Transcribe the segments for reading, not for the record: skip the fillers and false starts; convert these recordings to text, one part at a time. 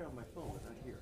on my phone, but not here.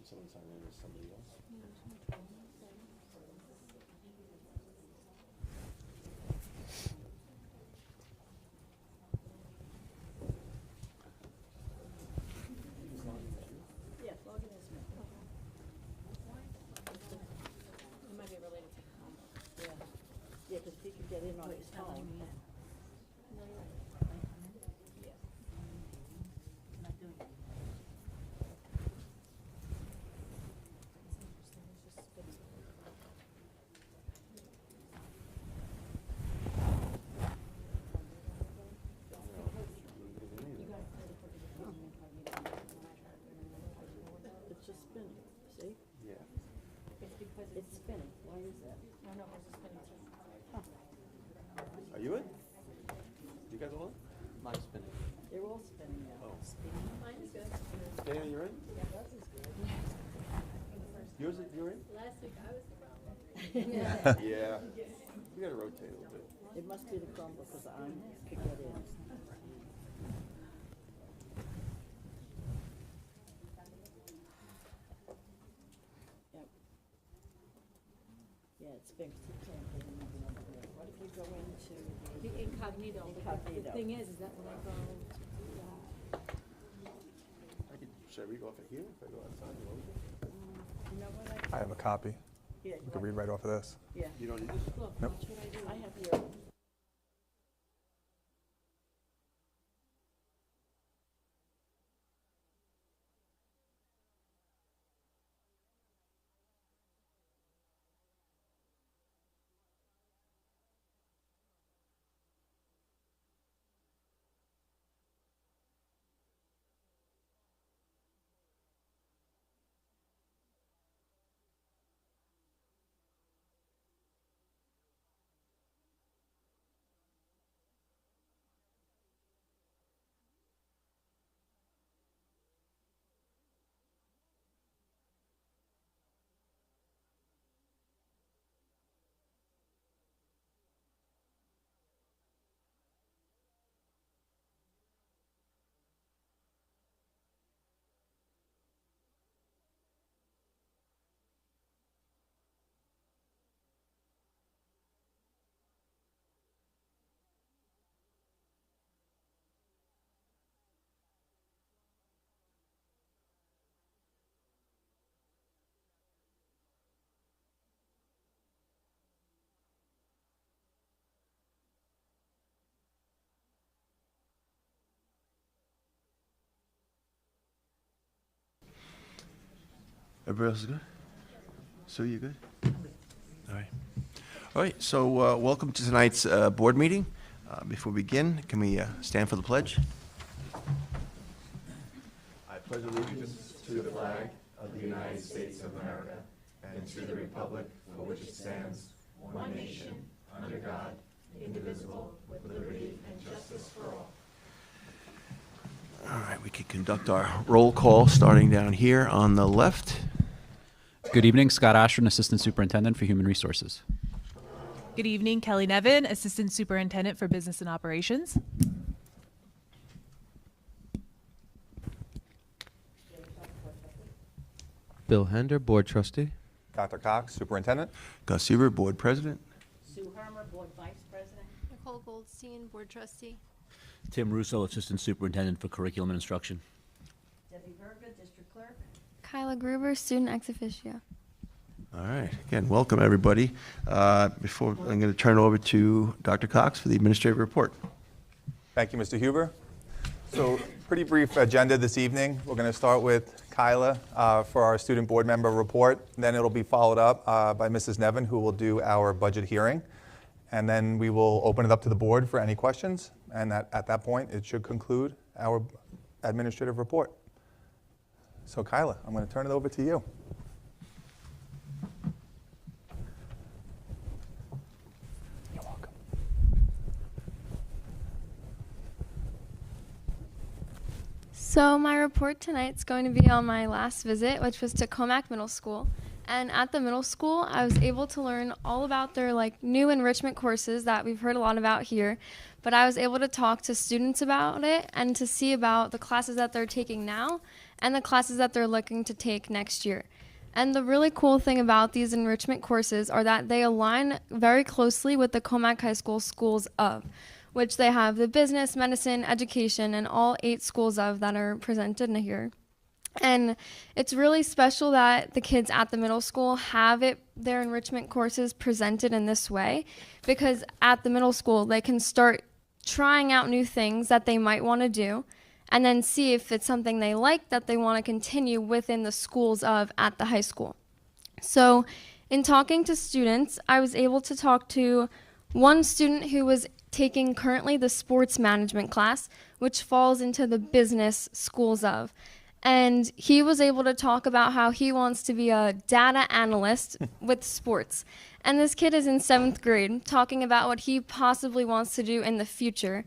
Someone sign in as somebody else. Yeah, log in as me. It might be related to Commack. Yeah, yeah, because he could get in on his phone. No, you're right. Yeah. Not doing it. It's just spinning, see? Yeah. It's because It's spinning, why is that? no, no, it's just spinning too. Are you in? You guys all in? Mine's spinning. They're all spinning now. Oh. Mine is good. Dana, you're in? Yeah, that is good. Yours, you're in? Last week I was the problem. Yeah. We gotta rotate a little bit. It must be the Chromebook, because I could get in. Yep. Yeah, it's big. You can't get in even over there. What if you go into The incognito. Incognito. The thing is that when I go to I could, should I read off of here if I go outside the road? you know what I have a copy. Yeah, We can read right off of this. yeah. You don't need this? look, Nope. watch what I do. I have your. Everybody else is good? Sue, you good? All right. All right, so welcome to tonight's board meeting. Before we begin, can we stand for the pledge? I pledge allegiance to the flag of the United States of America and to the republic for which it stands, one nation, under God, indivisible, with liberty and justice for all. All right, we can conduct our roll call starting down here on the left. Good evening, Scott Ashton, Assistant Superintendent for Human Resources. Good evening, Kelly Nevin, Assistant Superintendent for Business and Operations. Bill Hender, Board Trustee. Dr. Cox, Superintendent. Gus Seaver, Board President. Sue Hermer, Board Vice President. Goldstein, Board Trustee. Tim Russo, Assistant Superintendent for Curriculum and Instruction. Debbie Verga, District Clerk. Kyla Gruber, student ex officio. All right. Again, welcome, everybody. Before I'm going to turn it over to Dr. Cox for the administrative report. Thank you, Mr. Huber. So, pretty brief agenda this evening. We're going to start with Kyla for our student board member report. Then it'll be followed up by Mrs. Nevin, who will do our budget hearing. And then we will open it up to the board for any questions. And at that point, it should conclude our administrative report. So, Kyla, I'm going to turn it over to you. You're welcome. So my report tonight's going to be on my last visit, which was to Commack Middle School. And at the middle school, I was able to learn all about their new enrichment courses that we've heard a lot about here. But I was able to talk to students about it and to see about the classes that they're taking now and the classes that they're looking to take next year. And the really cool thing about these enrichment courses are that they align very closely with the Commack High School Schools of, which they have the business, medicine, education, and all 8 schools of that are presented in here. And it's really special that the kids at the middle school have their enrichment courses presented in this way, because at the middle school they can start trying out new things that they might want to do and then see if it's something they like that they want to continue within the schools of at the high school. So in talking to students, I was able to talk to one student who was taking currently the sports management class, which falls into the business schools of. And he was able to talk about how he wants to be a data analyst with sports. And this kid is in 7th grade, talking about what he possibly wants to do in the future.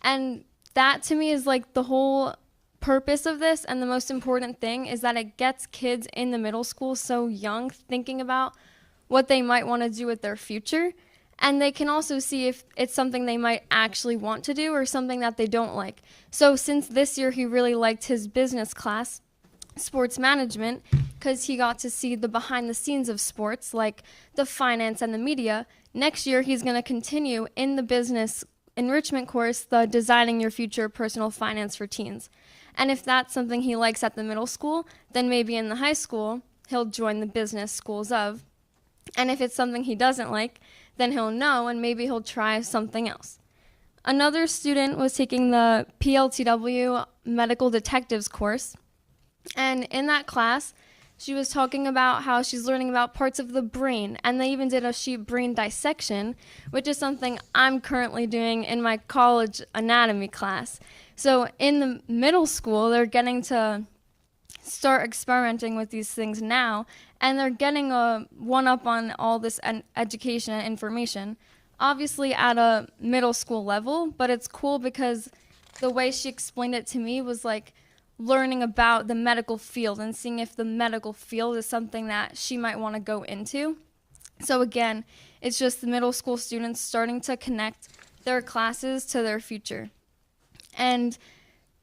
And that to me is the whole purpose of this, and the most important thing is that it gets kids in the middle school so young thinking about what they might want to do with their future. And they can also see if it's something they might actually want to do or something that they don't like. So since this year he really liked his business class, sports management, because he got to see the behind the scenes of sports, like the finance and the media, next year he's going to continue in the business enrichment course, the Designing Your Future Personal Finance for Teens. And if that's something he likes at the middle school, then maybe in the high school he'll join the business schools of. And if it's something he doesn't like, then he'll know and maybe he'll try something else. Another student was taking the PLTW Medical Detectives course. And in that class, she was talking about how she's learning about parts of the brain. And they even did a sheep brain dissection, which is something I'm currently doing in my college anatomy class. So in the middle school, they're getting to start experimenting with these things now, and they're getting a one-up on all this education and information, obviously at a middle school level, but it's cool because the way she explained it to me was learning about the medical field and seeing if the medical field is something that she might want to go into. So again, it's just the middle school students starting to connect their classes to their future. And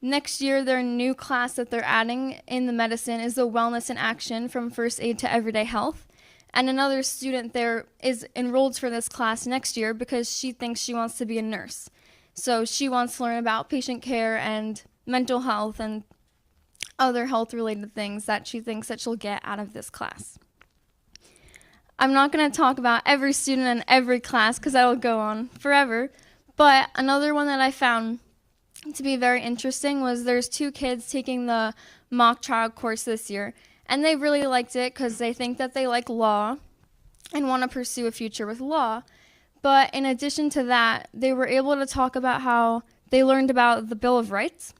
next year, their new class that they're adding in the medicine is the Wellness in Action from First Aid to Everyday Health. And another student there is enrolled for this class next year because she thinks she wants to be a nurse. So she wants to learn about patient care and mental health and other health-related things that she thinks that she'll get out of this class. I'm not going to talk about every student and every class because that'll go on forever. But another one that I found to be very interesting was there's 2 kids taking the mock trial course this year, and they really liked it because they think that they like law and want to pursue a future with law. But in addition to that, they were able to talk about how they learned about the Bill of Rights,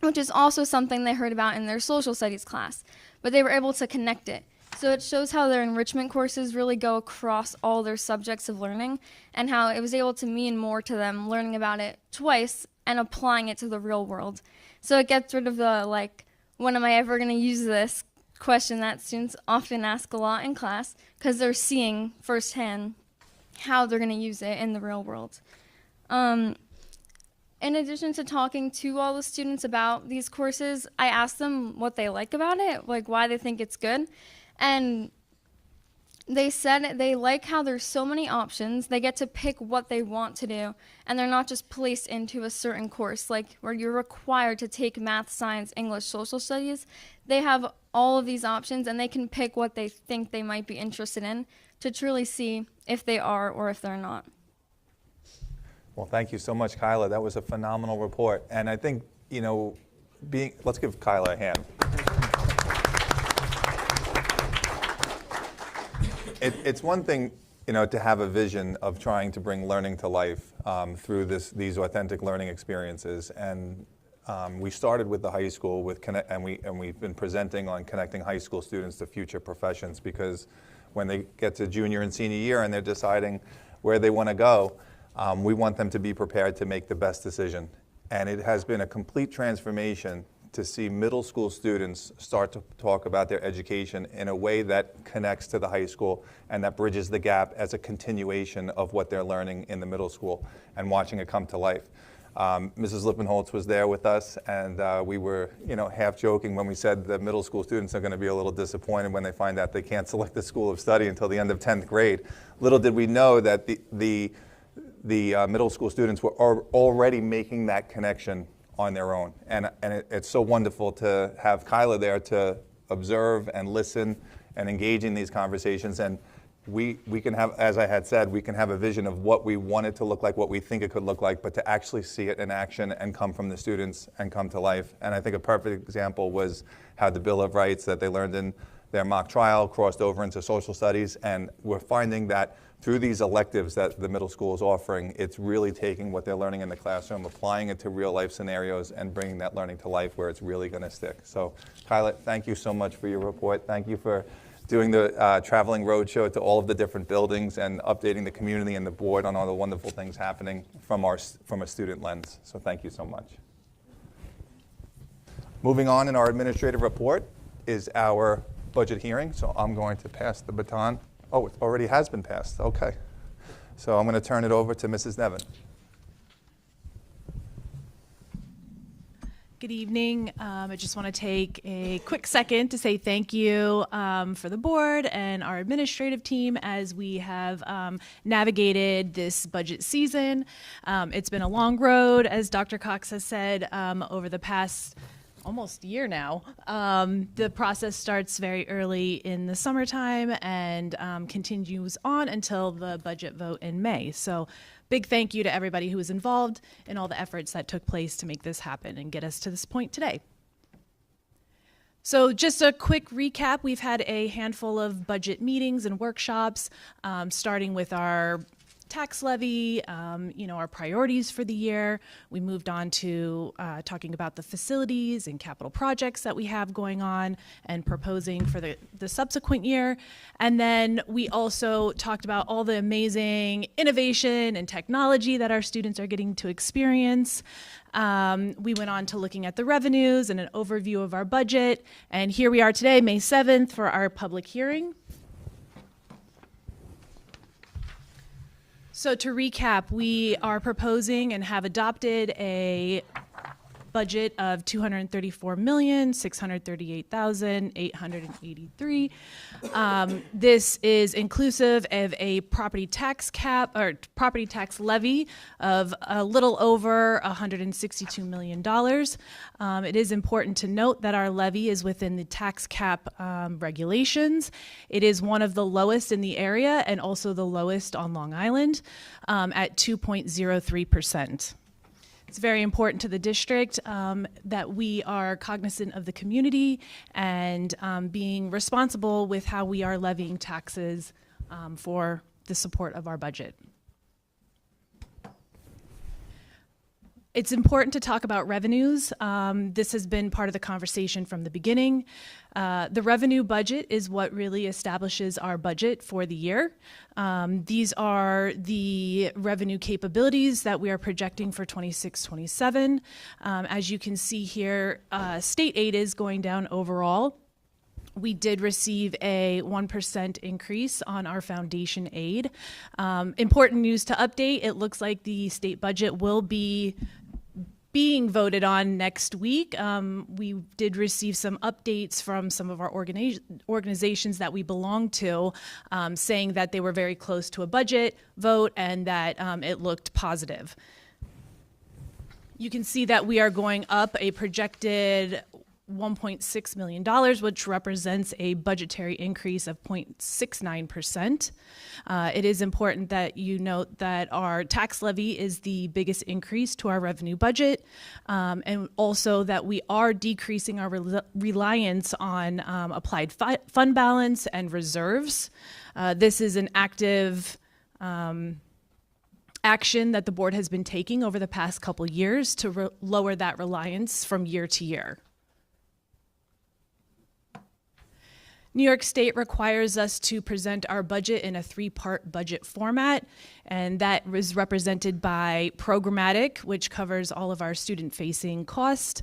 which is also something they heard about in their social studies class, but they were able to connect it. So it shows how their enrichment courses really go across all their subjects of learning and how it was able to mean more to them learning about it twice and applying it to the real world. So it gets rid of the, when am I ever going to use this question that students often ask a lot in class because they're seeing firsthand how they're going to use it in the real world. In addition to talking to all the students about these courses, I asked them what they like about it, why they think it's good. And they said they like how there's so many options. They get to pick what they want to do, and they're not just placed into a certain course, like where you're required to take math, science, English, social studies. They have all of these options, and they can pick what they think they might be interested in to truly see if they are or if they're not. Well, thank you so much, Kyla. That was a phenomenal report. And I think, let's give Kyla a hand. It's one thing, to have a vision of trying to bring learning to life through these authentic learning experiences. And we started with the high school and we've been presenting on connecting high school students to future professions, because when they get to junior and senior year and they're deciding where they want to go, we want them to be prepared to make the best decision. And it has been a complete transformation to see middle school students start to talk about their education in a way that connects to the high school and that bridges the gap as a continuation of what they're learning in the middle school and watching it come to life. Mrs. Lippenholtz was there with us, and we were, half joking when we said that middle school students are going to be a little disappointed when they find out they can't select the school of study until the end of 10th grade. Little did we know that the middle school students were already making that connection on their own. And it's so wonderful to have Kyla there to observe and listen and engage in these conversations. And we can have, as I had said, we can have a vision of what we want it to look like, what we think it could look like, but to actually see it in action and come from the students and come to life. And I think a perfect example was how the Bill of Rights that they learned in their mock trial crossed over into social studies. And we're finding that through these electives that the middle school is offering, it's really taking what they're learning in the classroom, applying it to real life scenarios, and bringing that learning to life where it's really going to stick. So, Kyla, thank you so much for your report. Thank you for doing the traveling roadshow to all of the different buildings and updating the community and the board on all the wonderful things happening from a student lens. So thank you so much. Moving on in our administrative report is our budget hearing. So I'm going to pass the baton. Oh, it already has been passed. Okay. So I'm going to turn it over to Mrs. Nevin. Good evening. I just want to take a quick second to say thank you for the board and our administrative team as we have navigated this budget season. It's been a long road, as Dr. Cox has said, over the past almost year now. The process starts very early in the summertime and continues on until the budget vote in May. So big thank you to everybody who was involved in all the efforts that took place to make this happen and get us to this point today. So just a quick recap, we've had a handful of budget meetings and workshops, starting with our tax levy, our priorities for the year. We moved on to talking about the facilities and capital projects that we have going on and proposing for the subsequent year. And then we also talked about all the amazing innovation and technology that our students are getting to experience. We went on to looking at the revenues and an overview of our budget. And here we are today, May 7th, for our public hearing. So to recap, we are proposing and have adopted a budget of $234,638,883. This is inclusive of a property tax cap or property tax levy of a little over $162 million. It is important to note that our levy is within the tax cap regulations. It is one of the lowest in the area and also the lowest on Long Island at 2.03%. It's very important to the district that we are cognizant of the community and being responsible with how we are levying taxes for the support of our budget. It's important to talk about revenues. This has been part of the conversation from the beginning. The revenue budget is what really establishes our budget for the year. These are the revenue capabilities that we are projecting for 26-27. As you can see here, state aid is going down overall. We did receive a 1% increase on our foundation aid. Important news to update, it looks like the state budget will be being voted on next week. We did receive some updates from some of our organizations that we belong to, saying that they were very close to a budget vote and that it looked positive. You can see that we are going up a projected $1.6 million, which represents a budgetary increase of 0.69%. It is important that you note that our tax levy is the biggest increase to our revenue budget, and also that we are decreasing our reliance on applied fund balance and reserves. This is an active action that the board has been taking over the past couple years to lower that reliance from year to year. New York State requires us to present our budget in a three-part budget format, and that is represented by programmatic, which covers all of our student-facing costs,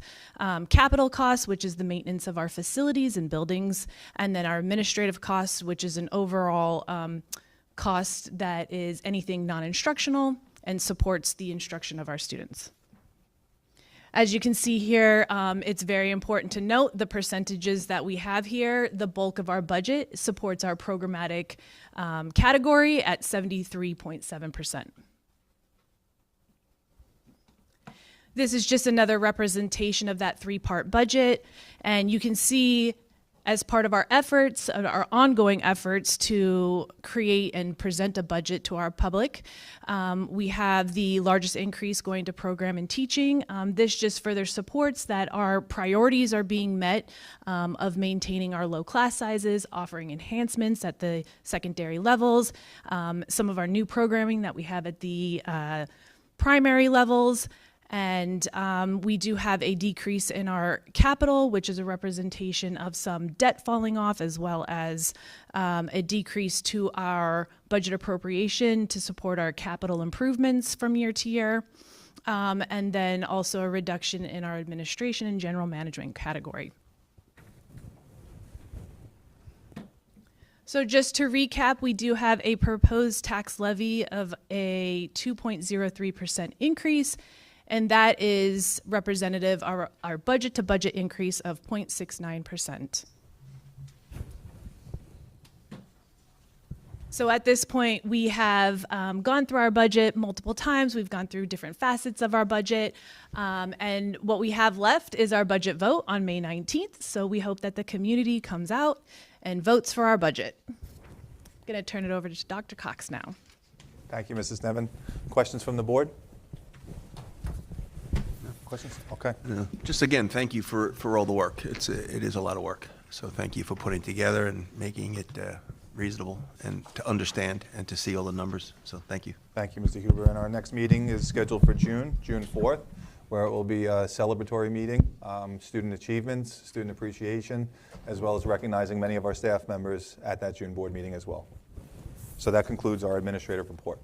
capital costs, which is the maintenance of our facilities and buildings, and then our administrative costs, which is an overall cost that is anything non-instructional and supports the instruction of our students. As you can see here, it's very important to note the percentages that we have here. The bulk of our budget supports our programmatic category at 73.7%. This is just another representation of that three-part budget, and you can see as part of our efforts, our ongoing efforts to create and present a budget to our public, we have the largest increase going to program and teaching. This just further supports that our priorities are being met of maintaining our low class sizes, offering enhancements at the secondary levels, some of our new programming that we have at the primary levels. And we do have a decrease in our capital, which is a representation of some debt falling off, as well as a decrease to our budget appropriation to support our capital improvements from year to year. And then also a reduction in our administration and general management category. So just to recap, we do have a proposed tax levy of a 2.03% increase, and that is representative of our budget to budget increase of 0.69%. So at this point, we have gone through our budget multiple times. We've gone through different facets of our budget. And what we have left is our budget vote on May 19th. So we hope that the community comes out and votes for our budget. I'm going to turn it over to Dr. Cox now. Thank you, Mrs. Nevin. Questions from the board? Questions? Okay. Just again, thank you for all the work. It is a lot of work. So thank you for putting together and making it reasonable and to understand and to see all the numbers. So thank you. Thank you, Mr. Huber. And our next meeting is scheduled for June 4th, where it will be a celebratory meeting, student achievements, student appreciation, as well as recognizing many of our staff members at that June board meeting as well. So that concludes our administrative report.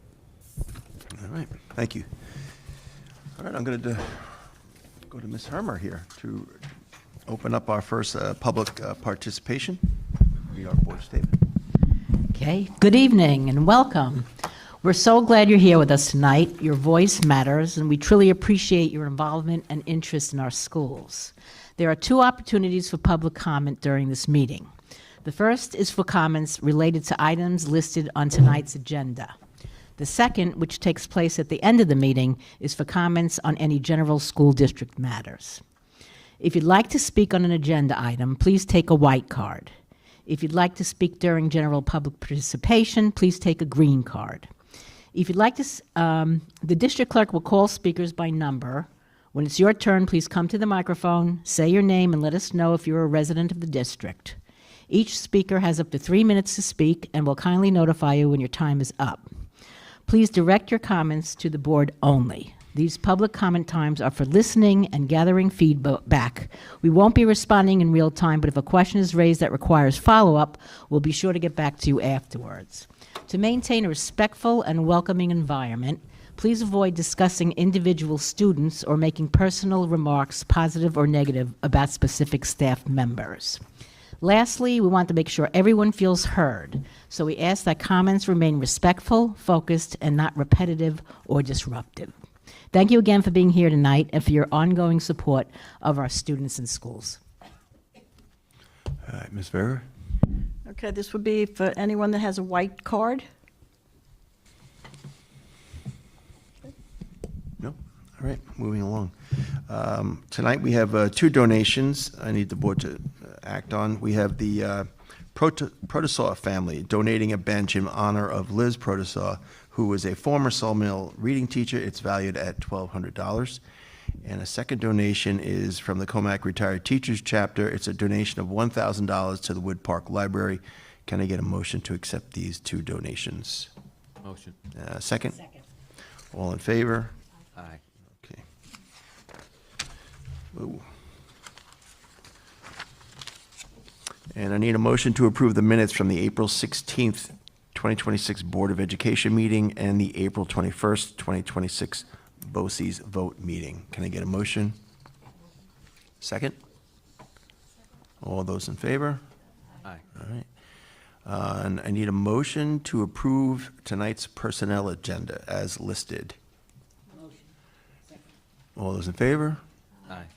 All right. Thank you. All right. I'm going to go to Ms. Hermer here to open up our first public participation. Read our board statement. Okay, good evening and welcome. We're so glad you're here with us tonight. Your voice matters, and we truly appreciate your involvement and interest in our schools. There are two opportunities for public comment during this meeting. The first is for comments related to items listed on tonight's agenda. The second, which takes place at the end of the meeting, is for comments on any general school district matters. If you'd like to speak on an agenda item, please take a white card. If you'd like to speak during general public participation, please take a green card. If you'd like to, the district clerk will call speakers by number. When it's your turn, please come to the microphone, say your name, and let us know if you're a resident of the district. Each speaker has up to 3 minutes to speak and will kindly notify you when your time is up. Please direct your comments to the board only. These public comment times are for listening and gathering feedback. We won't be responding in real time, but if a question is raised that requires follow-up, we'll be sure to get back to you afterwards. To maintain a respectful and welcoming environment, please avoid discussing individual students or making personal remarks, positive or negative, about specific staff members. Lastly, we want to make sure everyone feels heard, so we ask that comments remain respectful, focused, and not repetitive or disruptive. Thank you again for being here tonight and for your ongoing support of our students and schools. All right, Ms. Vera? Okay, this would be for anyone that has a white card. No? All right, moving along. Tonight, we have 2 donations I need the board to act on. We have the Protosaw family donating a bench in honor of Liz Protosaw, who was a former Sawmill reading teacher. It's valued at $1,200. And a second donation is from the Commack Retired Teachers Chapter. It's a donation of $1,000 to the Wood Park Library. Can I get a motion to accept these 2 donations? Motion. Second? All in favor? Aye. Okay. Ooh. And I need a motion to approve the minutes from the April 16th, 2026 Board of Education meeting and the April 21st, 2026 BOCES vote meeting. Can I get a motion? Second? All those in favor? Aye. All right. And I need a motion to approve tonight's personnel agenda as listed. All those in favor? Aye.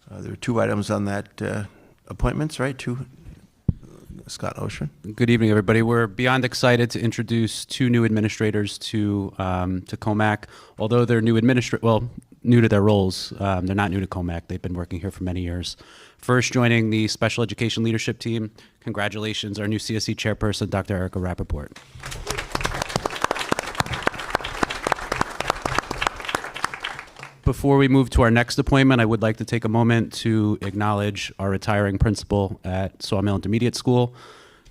There are 2 items on that appointments, right? 2. Scott Ocean. Good evening, everybody. We're beyond excited to introduce 2 new administrators to Commack. Although they're new to their roles, they're not new to Commack. They've been working here for many years. First, joining the special education leadership team, congratulations, our new CSE chairperson, Dr. Erica Rappaport. Before we move to our next appointment, I would like to take a moment to acknowledge our retiring principal at Sawmill Intermediate School,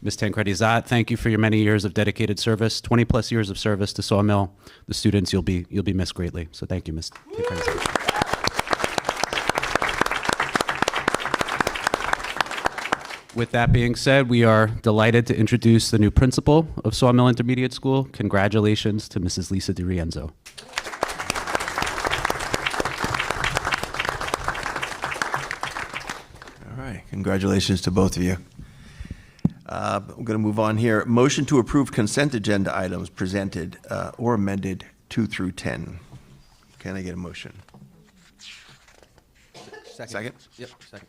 Ms. Tancredi Zott. Thank you for your many years of dedicated service, 20-plus years of service to Sawmill. The students, you'll be missed greatly. So thank you, Ms. Tancredi Zott. With that being said, we are delighted to introduce the new principal of Sawmill Intermediate School. Congratulations to Mrs. Lisa DiRienzo. Congratulations to both of you. We're going to move on here. Motion to approve consent agenda items presented or amended 2 through 10. Can I get a motion? Second? Yep, second.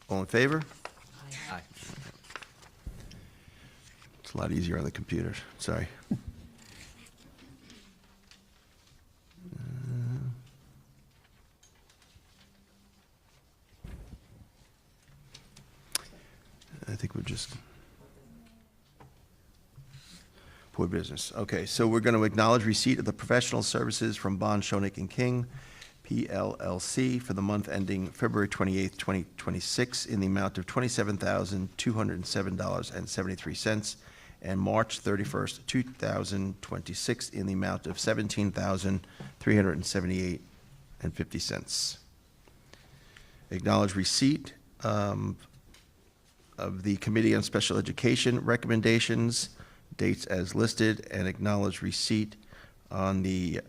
All in favor? Aye. It's a lot easier on the computer. Sorry. I think we're just board business. Okay, so we're going to acknowledge receipt of the professional services from Bond, Schoenig and King, PLLC, for the month ending February 28th, 2026, in the amount of $27,207.73, and March 31st, 2026, in the amount of $17,378.50. Acknowledge receipt of the Committee on Special Education recommendations, dates as listed, and acknowledge receipt on the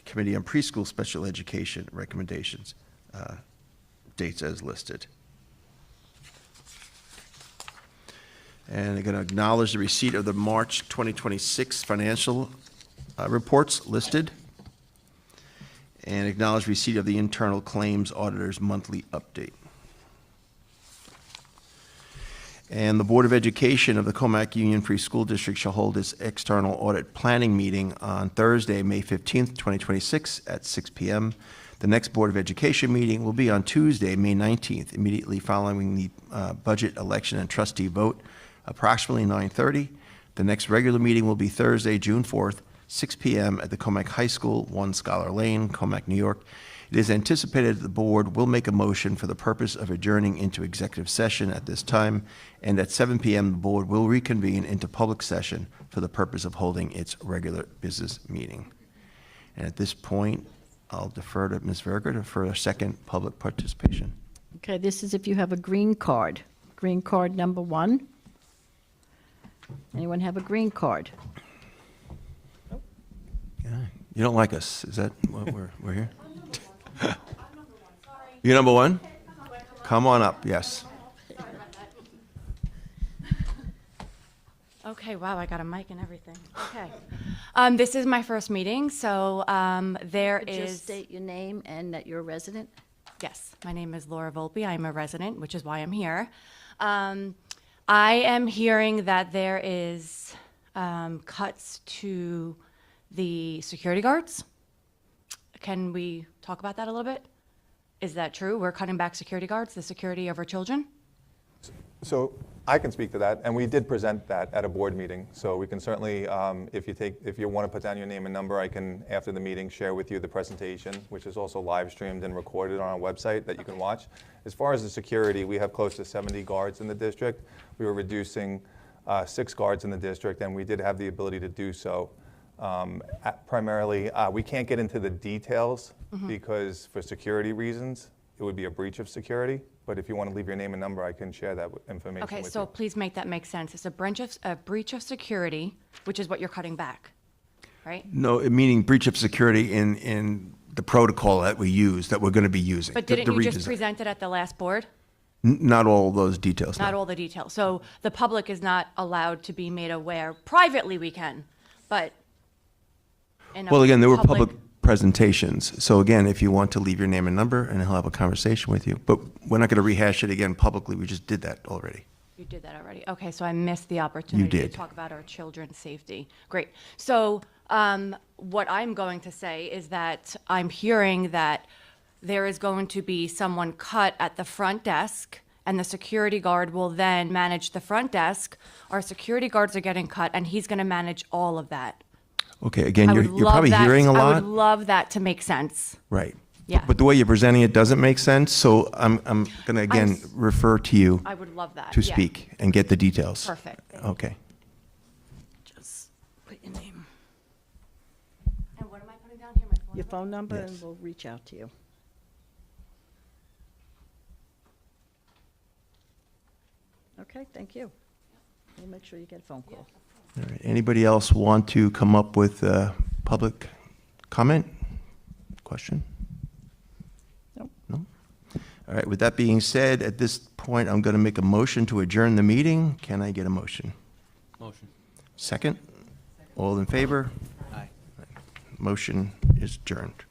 Committee on Preschool Special Education recommendations, dates as listed. And I'm going to acknowledge the receipt of the March 2026 financial reports listed, and acknowledge receipt of the Internal Claims Auditor's monthly update. And the Board of Education of the Commack Union Free School District shall hold its external audit planning meeting on Thursday, May 15th, 2026 at 6 p.m. The next Board of Education meeting will be on Tuesday, May 19th, immediately following the budget election and trustee vote, approximately 9:30. The next regular meeting will be Thursday, June 4th, 6 p.m. at the Commack High School, 1 Scholar Lane, Commack, New York. It is anticipated that the board will make a motion for the purpose of adjourning into executive session at this time, and at 7 p.m. the board will reconvene into public session for the purpose of holding its regular business meeting. And at this point, I'll defer to Ms. Verger for a second public participation. Okay, this is if you have a green card. Green card number 1. Anyone have a green card? Yeah. You don't like us, is that what we're here? You're number 1? Come on up, yes. Okay. Okay, wow, I got a mic and everything. Okay. This is my first meeting, so there Could is... just state your name and that you're a resident? Yes, my name is Laura Volpe. I'm a resident, which is why I'm here. I am hearing that there is cuts to the security guards. Can we talk about that a little bit? Is that true? We're cutting back security guards, the security of our children? So I can speak to that, and we did present that at a board meeting. So we can certainly, if you want to put down your name and number, I can, after the meeting, share with you the presentation, which is also live streamed and recorded on our website that you can watch. As far as the security, we have close to 70 guards in the district. We were reducing 6 guards in the district, and we did have the ability to do so. Primarily, we can't get into the details because for security reasons, it would be a breach of security. But if you want to leave your name and number, I can share that information Okay, with so you. please make that make sense. It's a breach of security, which is what you're cutting back, right? No, meaning breach of security in the protocol that we use, that we're going to be using. But the didn't you just redesign. present it at the last board? Not all those details. Not no. all the details. So the public is not allowed to be made aware. Privately, we can, but in a Well, again, there were public presentations. So again, if you want to leave your name and number, and he'll have a conversation with you. But we're not going to rehash it again publicly. We just did that already. You did that already. Okay, so I missed the opportunity to did. talk about our children's safety. Great. So what I'm going to say is that I'm hearing that there is going to be someone cut at the front desk, and the security guard will then manage the front desk. Our security guards are getting cut, and he's going to manage all of that. Okay, again, I you're would probably love that- hearing a I lot. would love that to make sense. Right. Yeah. But the way you're presenting it doesn't make sense, so I'm going to, again, s- refer to you I would love that. to yeah. speak and get the details. Perfect. Okay. Just put your name, And what am I putting down here? My phone your number? phone number, Yes. and we'll reach out to you. Okay, thank you. We'll make sure you get a phone call. All right. Anybody else want to come up with public comment? Question? Nope. No? All right, with that being said, at this point, I'm going to make a motion to adjourn the meeting. Can I get a motion? Motion. Second? All in favor? Aye. Motion is adjourned.